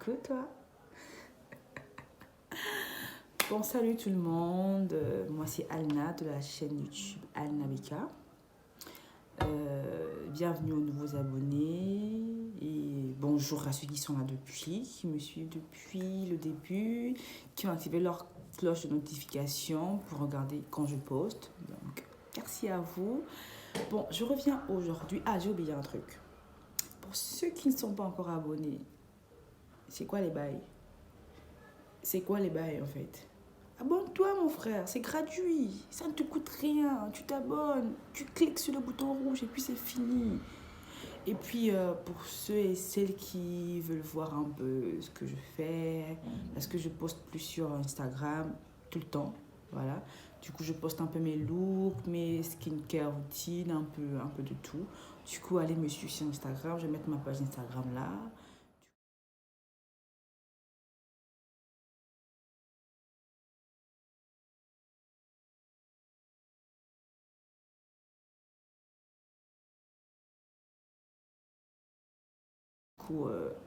Coucou toi. Bon, salut tout le monde. Moi c'est Alna de la chaîne YouTube Alna Beka. Bienvenue aux nouveaux abonnés et bonjour à ceux qui sont là depuis, qui me suivent depuis le début, qui ont activé leur cloche de notification pour regarder quand je poste. Donc, merci à vous. Bon, je reviens aujourd'hui. Ah, j'ai oublié un truc. Pour ceux qui ne sont pas encore abonnés, c'est quoi les bails? C'est quoi les bails en fait? Abonne-toi mon frère, c'est gratuit, ça ne te coûte rien, tu t'abonnes, tu cliques sur le bouton rouge et puis c'est fini. Et puis pour ceux et celles qui veulent voir un peu ce que je fais, parce que je poste plus sur Instagram tout le temps, voilà. Du coup je poste un peu mes looks, mes skincare routines, un peu de tout. Du coup allez me suivre sur Instagram, je vais mettre ma page Instagram là.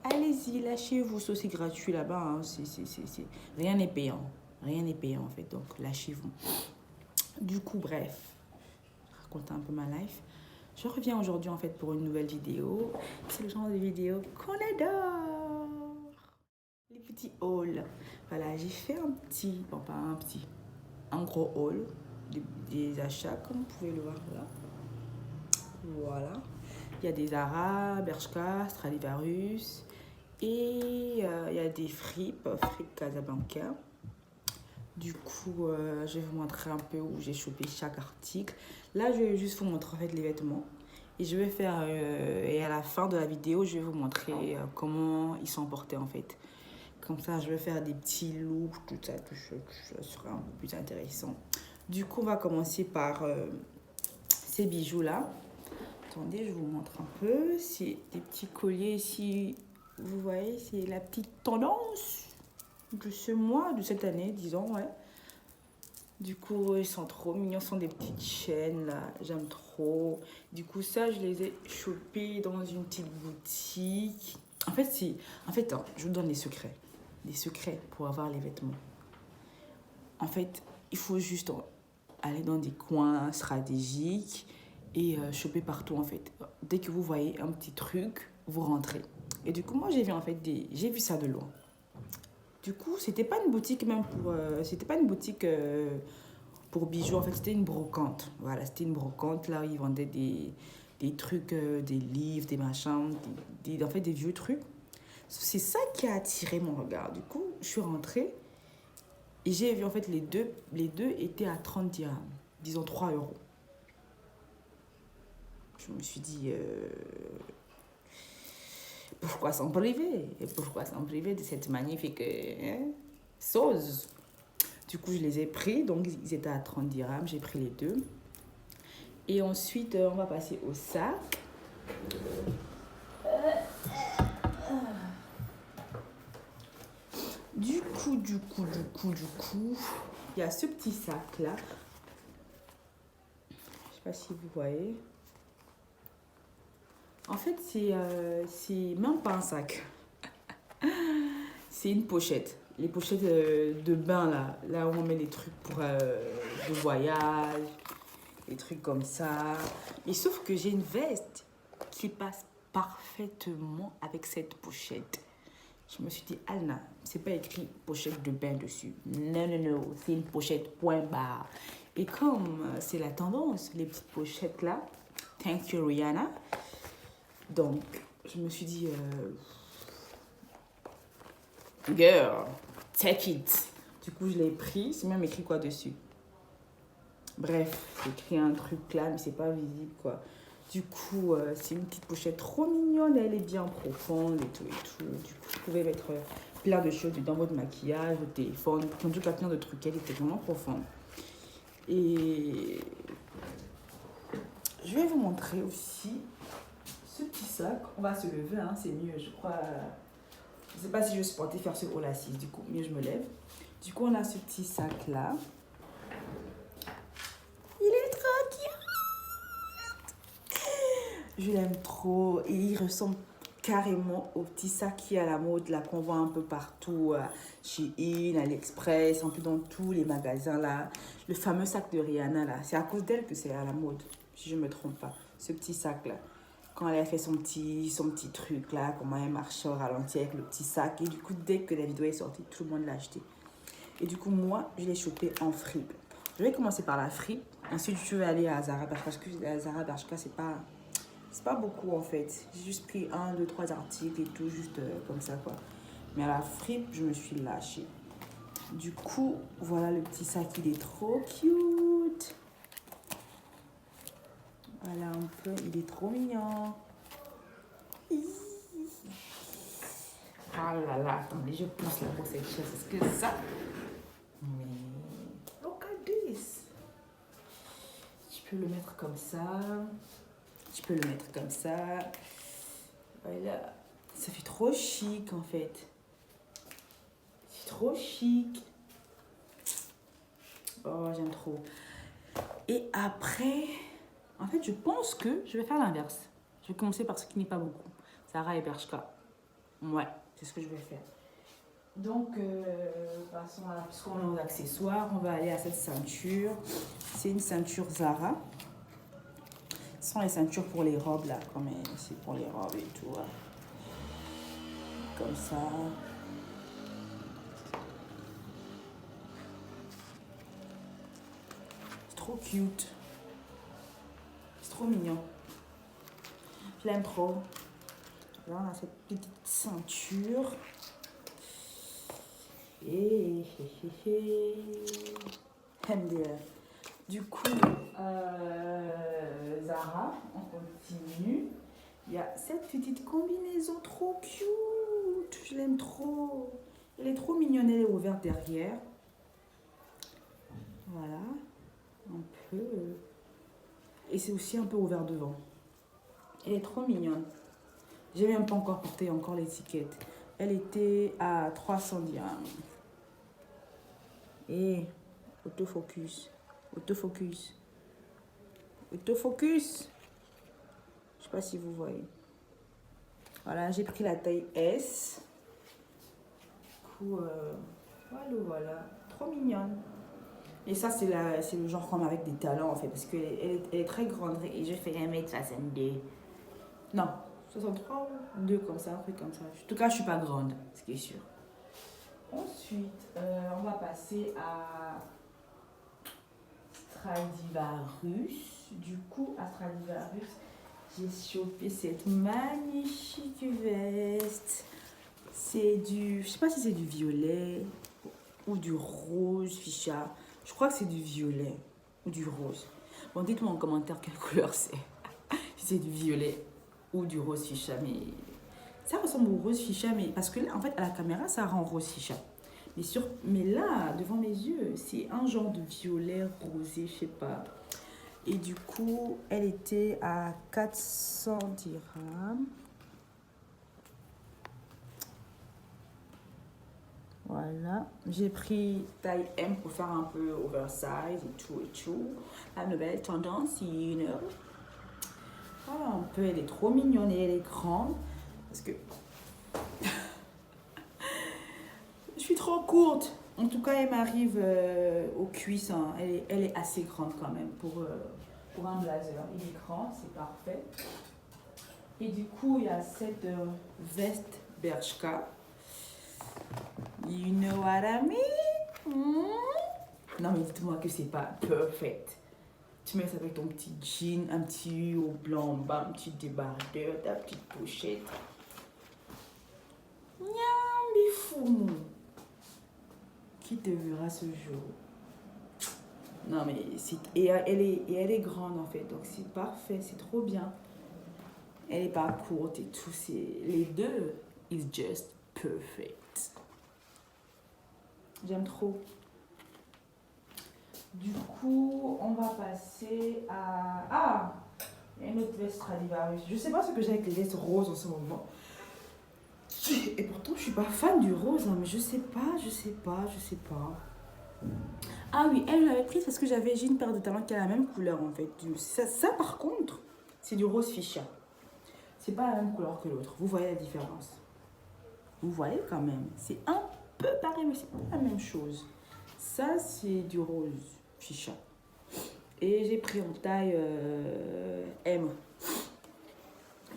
Allez-y, lâchez-vous, c'est aussi gratuit là-bas. Hein. Rien n'est payant. Rien n'est payant en fait, donc lâchez-vous. Du coup, bref, je raconte un peu ma life. Je reviens aujourd'hui en fait pour une nouvelle vidéo. C'est le genre de vidéo qu'on adore. Les petits hauls. Voilà, j'ai fait un petit, bon pas un petit, un gros haul des achats comme vous pouvez le voir là. Voilà. Il y a des Zara, Bershka, Stradivarius. Et il y a des fripes Casablanca. Du coup, je vais vous montrer un peu où j'ai chopé chaque article. Là, je vais juste vous montrer en fait les vêtements. Et je vais faire, et à la fin de la vidéo, je vais vous montrer comment ils sont portés en fait. Comme ça, je vais faire des petits looks, tout ça sera un peu plus intéressant. Du coup, on va commencer par ces bijoux-là. Attendez, je vous montre un peu. C'est des petits colliers ici. Vous voyez, c'est la petite tendance de ce mois, de cette année, disons, ouais. Du coup, ils sont trop mignons. Ce sont des petites chaînes, là. J'aime trop. Du coup, ça, je les ai chopés dans une petite boutique. En fait, hein, je vous donne les secrets. Les secrets pour avoir les vêtements. En fait, il faut juste aller dans des coins stratégiques et choper partout en fait. Dès que vous voyez un petit truc, vous rentrez. Et du coup, moi j'ai vu en fait j'ai vu ça de loin. Du coup, c'était pas une boutique même pour c'était pas une boutique pour bijoux en fait, c'était une brocante. Voilà, c'était une brocante là où ils vendaient des trucs des livres, des machins, en fait des vieux trucs. C'est ça qui a attiré mon regard. Du coup, je suis rentrée et j'ai vu en fait les deux étaient à 30 dirhams, disons 3 euros. Je me suis dit, pourquoi s'en priver? Et pourquoi s'en priver de cette magnifique sauce? Du coup, je les ai pris, donc ils étaient à 30 dirhams, j'ai pris les deux. Et ensuite, on va passer au sac. Du coup, il y a ce petit sac là. Je sais pas si vous voyez. En fait, c'est même pas un sac. C'est une pochette. Les pochettes de bain, là où on met les trucs pour de voyage, des trucs comme ça. Et sauf que j'ai une veste qui passe parfaitement avec cette pochette. Je me suis dit, Alna, c'est pas écrit pochette de bain dessus. Non, non, non, c'est une pochette point barre. Et comme c'est la tendance, les petites pochettes là, thank you Rihanna. Donc, je me suis dit, girl, take it. Du coup, je l'ai pris. C'est même écrit quoi dessus? Bref, j'ai écrit un truc là, mais c'est pas visible quoi. Du coup, c'est une petite pochette trop mignonne. Elle est bien profonde et tout et tout. Du coup, vous pouvez mettre plein de choses dans votre maquillage, votre téléphone, en tout cas plein de trucs. Elle était vraiment profonde. Et je vais vous montrer aussi ce petit sac. On va se lever, hein, c'est mieux, je crois. Je ne sais pas si je suis portée faire ce haut assise, du coup, mieux je me lève. Du coup, on a ce petit sac là. Il est trop cute. Je l'aime trop et il ressemble carrément au petit sac qui est à la mode, là, qu'on voit un peu partout, chez In, AliExpress, un peu dans tous les magasins, là. Le fameux sac de Rihanna, là. C'est à cause d'elle que c'est à la mode, si je ne me trompe pas. Ce petit sac, là. Quand elle a fait son petit truc, là, comment elle marchait au ralenti avec le petit sac. Et du coup, dès que la vidéo est sortie, tout le monde l'a acheté. Et du coup, moi, je l'ai chopé en fripe. Je vais commencer par la fripe. Ensuite, je vais aller à Zara parce que à Zara Bershka, c'est pas beaucoup en fait. J'ai juste pris 1, 2, 3 articles et tout, juste comme ça quoi. Mais à la fripe, je me suis lâchée. Du coup, voilà le petit sac, il est trop cute. Voilà un peu, il est trop mignon. Ah là là, attendez, je pousse là pour cette chose. Est-ce que ça... Mais... Look at this. Tu peux le mettre comme ça. Tu peux le mettre comme ça. Voilà. Ça fait trop chic en fait. C'est trop chic. Oh, j'aime trop. Et après, en fait, je pense que je vais faire l'inverse. Je vais commencer par ce qui n'est pas beaucoup. Zara et Bershka. Ouais, c'est ce que je vais faire. Donc, passons à, puisqu'on est aux accessoires, on va aller à cette ceinture. C'est une ceinture Zara. Ce sont les ceintures pour les robes là, comme c'est pour les robes et tout. Hein. Comme ça. C'est trop cute. C'est trop mignon. Je l'aime trop. Là, on a cette petite ceinture. Et MDR. Du coup, Zara, on continue. Il y a cette petite combinaison trop cute. Je l'aime trop. Elle est trop mignonne. Elle est ouverte derrière. Voilà. Un peu. Et c'est aussi un peu ouvert devant. Elle est trop mignonne. J'ai même pas encore porté l'étiquette. Elle était à 300 dirhams. Et autofocus. Autofocus. Autofocus. Je sais pas si vous voyez. Voilà, j'ai pris la taille S. Du coup, voilà. Trop mignonne. Et ça, c'est le genre comme avec des talons, en fait, parce qu'elle est très grande. Et je fais 1m62. Non, 63 ou 2 comme ça, un truc comme ça. En tout cas, je suis pas grande, ce qui est sûr. Ensuite, on va passer à Stradivarius. Du coup, à Stradivarius, j'ai chopé cette magnifique veste. C'est du... Je sais pas si c'est du violet ou du rose ficha. Je crois que c'est du violet ou du rose. Bon, dites-moi en commentaire quelle couleur c'est. Si c'est du violet ou du rose ficha. Mais ça ressemble au rose ficha. Mais parce que là, en fait, à la caméra, ça rend rose ficha. Mais là, devant mes yeux, c'est un genre de violet rosé, je sais pas. Et du coup, elle était à 400 dirhams. Voilà. J'ai pris taille M pour faire un peu oversize et tout. La nouvelle tendance, you know. Voilà, un peu, elle est trop mignonne et elle est grande. Parce que... je suis trop courte. En tout cas, elle m'arrive aux cuisses. Hein. Elle est assez grande quand même pour un blazer. Il est grand, c'est parfait. Et du coup, il y a cette veste Bershka. You know what I mean? Non, mais dites-moi que c'est pas perfect. Tu mets ça avec ton petit jean, un petit haut blanc en bas, un petit débardeur, ta petite pochette. Niam, bifou. Qui te verra ce jour? Non, mais elle est grande en fait, donc c'est parfait, c'est trop bien. Elle est pas courte et tout, les deux, is just perfect. J'aime trop. Du coup, on va passer à... Ah, il y a une autre veste Stradivarius. Je sais pas ce que j'ai avec les vestes roses en ce moment. Et pourtant, je suis pas fan du rose, hein, mais je sais pas. Ah oui, elle l'avait prise parce que j'ai une paire de talons qui a la même couleur en fait. Ça par contre, c'est du rose ficha. c'est pas la même couleur que l'autre. Vous voyez la différence? Vous voyez quand même. C'est un peu pareil, mais c'est pas la même chose. Ça, c'est du rose chicha. Et j'ai pris en taille M.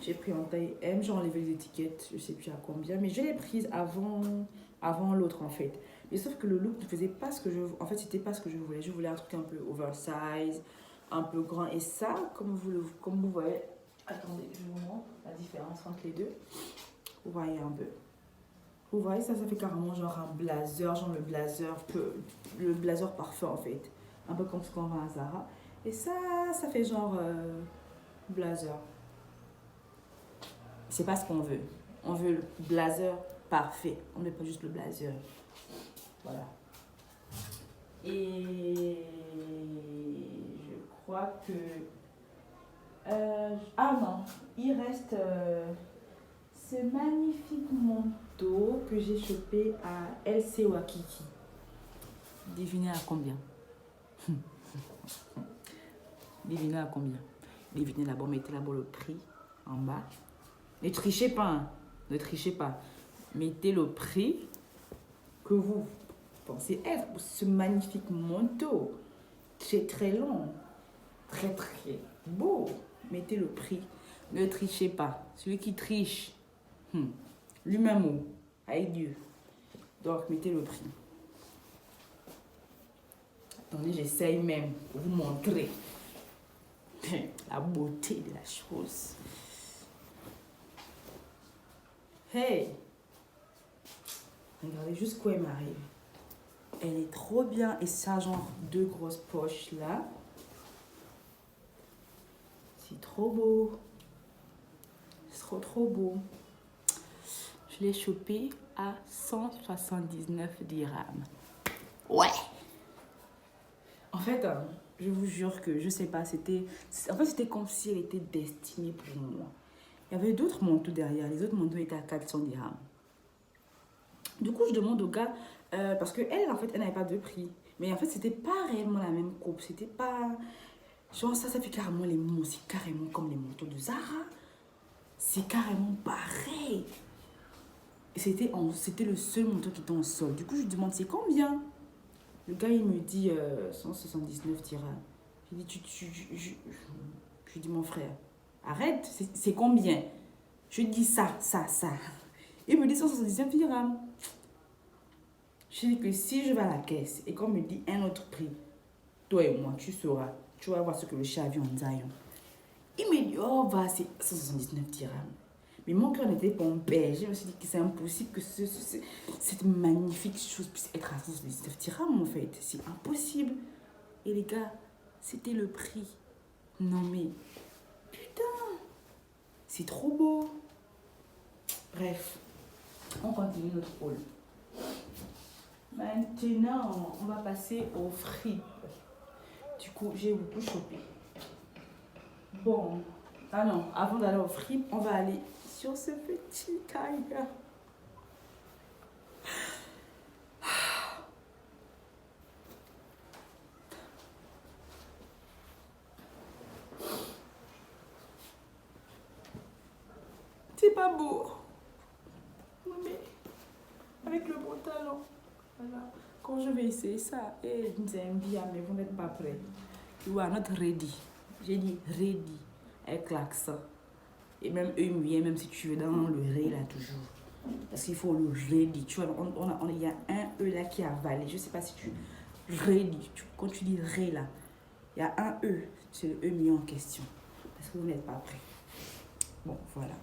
J'ai pris en taille M, j'ai enlevé les étiquettes, je sais plus à combien, mais je l'ai prise avant l'autre en fait. Mais sauf que le look ne faisait pas ce que je... En fait, c'était pas ce que je voulais. Je voulais un truc un peu oversize, un peu grand. Et ça, comme vous voyez... Attendez, je vous montre la différence entre les deux. Vous voyez un peu. Vous voyez, ça fait carrément genre un blazer, genre le blazer parfait en fait. Un peu comme ce qu'on vend à Zara. Et ça fait genre blazer. C'est pas ce qu'on veut. On veut le blazer parfait. On ne veut pas juste le blazer. Voilà. Et je crois que... ah non, il reste ce magnifique manteau que j'ai chopé à LC Wakiki. Devinez à combien? Devinez à combien? Devinez là-bas, mettez là-bas le prix en bas. Ne trichez pas, hein. Ne trichez pas. Mettez le prix que vous pensez être pour ce magnifique manteau. Très très long. Très très beau. Mettez le prix. Ne trichez pas. Celui qui triche, lui-même mot. Avec Dieu. Donc mettez le prix. Attendez, j'essaye même pour vous montrer la beauté de la chose. Hey! Regardez jusqu'où elle m'arrive. Elle est trop bien. Et ça, genre, deux grosses poches là. C'est trop beau. C'est trop beau. Je l'ai chopé à 179 dirhams. Ouais! En fait, je vous jure que, je sais pas, c'était comme si elle était destinée pour moi. Il y avait d'autres manteaux derrière. Les autres manteaux étaient à 400 dirhams. Du coup, je demande au gars, parce qu'elle, en fait, elle n'avait pas de prix. Mais en fait, c'était pas réellement la même coupe. C'était pas... Genre, ça fait carrément les mots. C'est carrément comme les manteaux de Zara. C'est carrément pareil. Et c'était le seul manteau qui était en solde. Du coup, je lui demande, c'est combien? Le gars, il me dit 179 dirhams. Je lui dis, je lui dis, mon frère, arrête, c'est combien? Je lui dis ça. Il me dit 179 dirhams. Je dis que si je vais à la caisse et qu'on me dit un autre prix, toi et moi, tu sauras. Tu vas voir ce que le chat a vu en Zion. Il me dit, oh, c'est 179 dirhams. Mais mon cœur n'était pas en paix. Je me suis dit que c'est impossible que cette magnifique chose puisse être à 179 dirhams, en fait. C'est impossible. Et les gars, c'était le prix. Non mais, putain, c'est trop beau. Bref, on continue notre haul. Maintenant, on va passer aux fripes. Du coup, j'ai beaucoup chopé. Bon, ah non, avant d'aller aux fripes, on va aller sur ce petit tiger. C'est pas beau. Non mais, avec le pantalon. Voilà. Quand je vais essayer ça, et Nzambia, mais vous n'êtes pas prêts. You are not ready. J'ai dit ready avec l'accent. Et même eux, ils me viennent, même si tu es dans le ré là toujours. Parce qu'il faut le ready. Tu vois, il y a un E là qui a avalé. Je sais pas si tu. Ready. Quand tu dis ré là, il y a un E. C'est le E mis en question. Parce que vous n'êtes pas prêts. Bon, voilà.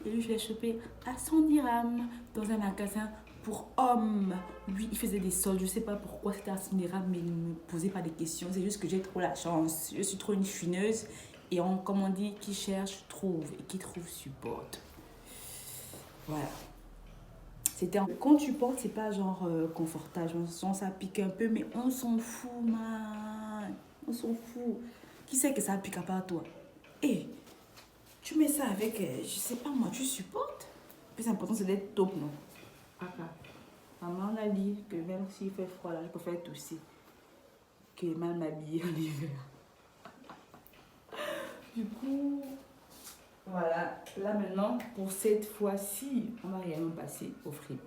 Et lui, je l'ai chopé à 100 dirhams dans un magasin pour hommes. Lui, il faisait des soldes. Je sais pas pourquoi c'était à 100 dirhams, mais il ne me posait pas de questions. C'est juste que j'ai trop la chance. Je suis trop une chineuse. Et comme on dit, qui cherche, trouve. Et qui trouve, supporte. Voilà. Quand tu portes, c'est pas genre confortable. Ça pique un peu, mais on s'en fout, man. On s'en fout. Qui sait que ça pique à part toi? Et tu mets ça avec, je sais pas moi, tu supportes. Le plus important, c'est d'être top, non? Maman a dit que même s'il fait froid, là, je préfère tousser que mal m'habiller en hiver. Du coup, voilà. Là maintenant, pour cette fois-ci, on va réellement passer aux fripes.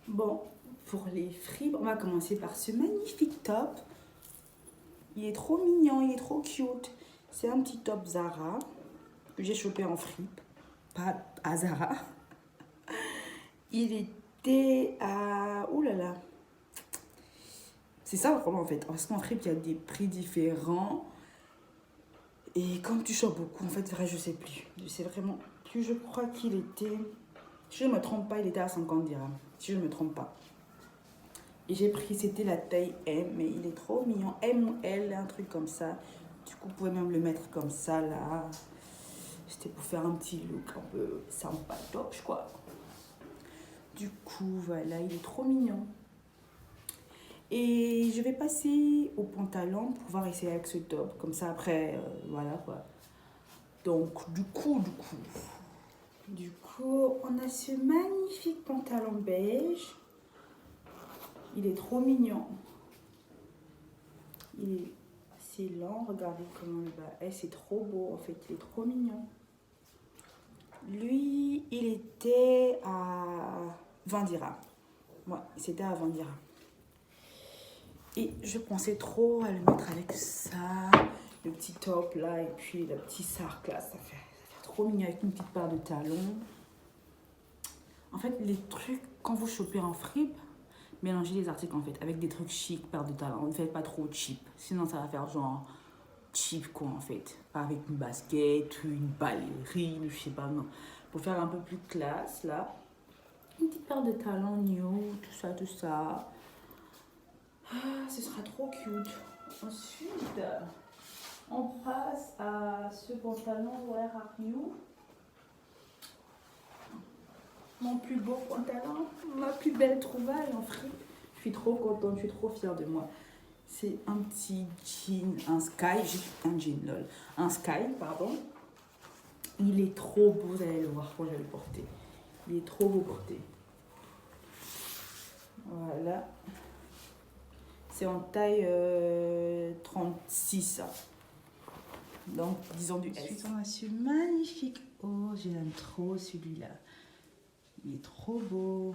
Bon, pour les fripes, on va commencer par ce magnifique top. Il est trop mignon, il est trop cute. C'est un petit top Zara que j'ai chopé en fripe, pas à Zara. Il était à... Ouh là là. C'est ça le problème en fait. Parce qu'en fripe, il y a des prix différents. Et comme tu chopes beaucoup, en fait, vrai, je sais plus. Je sais vraiment plus. Je crois qu'il était... Si je ne me trompe pas, il était à 50 dirhams. Si je ne me trompe pas. Et j'ai pris, c'était la taille M, mais il est trop mignon. M ou L, un truc comme ça. Du coup, vous pouvez même le mettre comme ça, là. C'était pour faire un petit look un peu sympa, top, quoi. Du coup, voilà, il est trop mignon. Et je vais passer au pantalon pour pouvoir essayer avec ce top. Comme ça, après, voilà, quoi. Donc, du coup, on a ce magnifique pantalon beige. Il est trop mignon. Il est assez lent. Regardez comment le bas est. C'est trop beau, en fait. Il est trop mignon. Lui, il était à 20 dirhams. Ouais, c'était à 20 dirhams. Et je pensais trop à le mettre avec ça, le petit top là, et puis le petit sarc là. Ça fait trop mignon avec une petite paire de talons. En fait, les trucs, quand vous chopez en fripe, mélangez les articles en fait avec des trucs chic, paire de talons. Ne faites pas trop cheap, sinon ça va faire genre cheap quoi en fait. Pas avec une basket, une ballerine, je sais pas, non. Pour faire un peu plus classe là. Une petite paire de talons new, tout ça. Ah, ce sera trop cute. Ensuite, on passe à ce pantalon Where Are You? Mon plus beau pantalon, ma plus belle trouvaille en fripe. Je suis trop contente, je suis trop fière de moi. C'est un petit jean, un sky, pardon. Il est trop beau, vous allez le voir quand je vais le porter. Il est trop beau porté. Voilà. C'est en taille 36. Donc, disons du S. Ensuite, on a ce magnifique haut. Je l'aime trop, celui-là. Il est trop beau.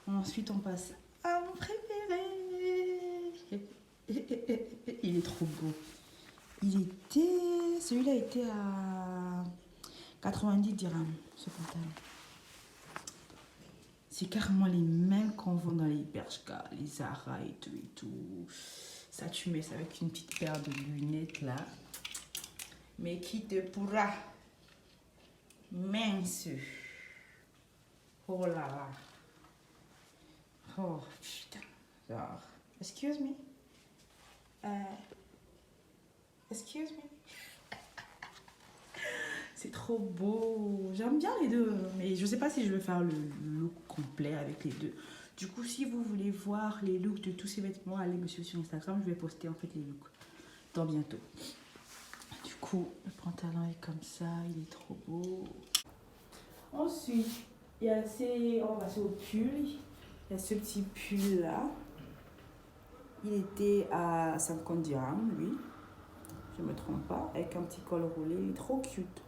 Ensuite, on passe à mon préféré. Il est trop beau. Celui-là était à 90 dirhams, ce pantalon. C'est carrément les mêmes qu'on vend dans les Bershka, les Zara et tout. Ça, tu mets ça avec une petite paire de lunettes là. Mais qui te pourra? Mince. Oh là là. Oh putain. Genre, excuse me. Excuse me. C'est trop beau. J'aime bien les deux. Mais je sais pas si je vais faire le look complet avec les deux. Du coup, si vous voulez voir les looks de tous ces vêtements, allez me suivre sur Instagram. Je vais poster en fait les looks dans bientôt. Du coup, le pantalon est comme ça. Il est trop beau. Ensuite, on va passer au pull. Il y a ce petit pull là. Il était à 50 dirhams, lui. Je ne me trompe pas. Avec un petit col roulé. Il est trop cute.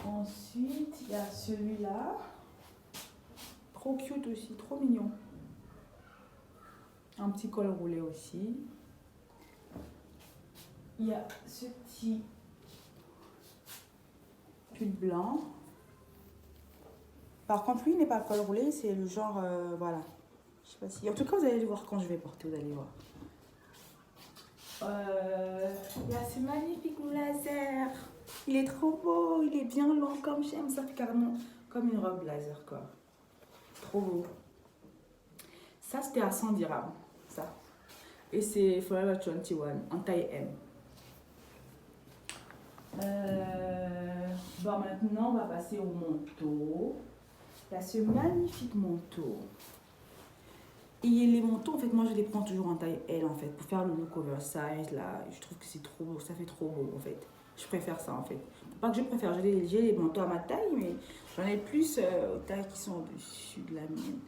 Ensuite, il y a celui-là. Trop cute aussi, trop mignon. Un petit col roulé aussi. Il y a ce petit pull blanc. Par contre, lui, il n'est pas col roulé, c'est le genre, voilà. Je sais pas si... En tout cas, vous allez le voir quand je vais porter, vous allez voir. Il y a ce magnifique blazer. Il est trop beau, il est bien long comme j'aime ça, carrément comme une robe blazer quoi. Trop beau. Ça c'était à 100 dirhams, ça. Et c'est Forever 21 en taille M. Bon maintenant on va passer au manteau. Il y a ce magnifique manteau. Et les manteaux, en fait, moi je les prends toujours en taille L en fait, pour faire le look oversize là. Je trouve que c'est trop beau, ça fait trop beau en fait. Je préfère ça en fait. Pas que je préfère, j'ai les manteaux à ma taille, mais j'en ai plus aux tailles qui sont au-dessus de la mienne.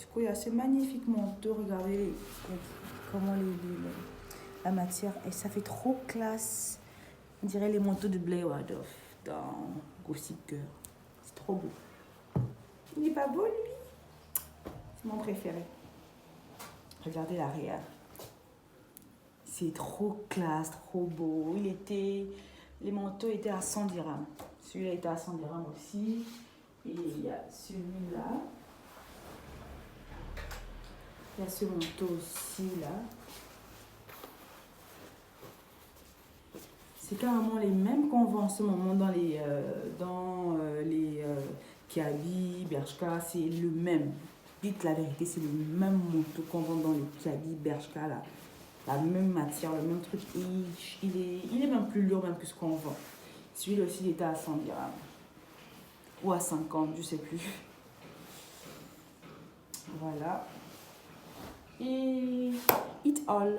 Du coup, il y a ce magnifique manteau. Regardez comment la matière, et ça fait trop classe. On dirait les manteaux de Blair Waldorf dans Gossip Girl. C'est trop beau. Il n'est pas beau, lui? C'est mon préféré. Regardez l'arrière. C'est trop classe, trop beau. Les manteaux étaient à 100 dirhams. Celui-là était à 100 dirhams aussi. Et il y a celui-là. Il y a ce manteau aussi, là. C'est carrément les mêmes qu'on voit en ce moment dans les Kiabi, Bershka. C'est le même. Dites la vérité, c'est le même manteau qu'on vend dans les Kiabi, Bershka, là. La même matière, le même truc. Et il est même plus lourd même que ce qu'on vend. Celui-là aussi, il était à 100 dirhams. Ou à 50, je sais plus. Voilà. Et It All.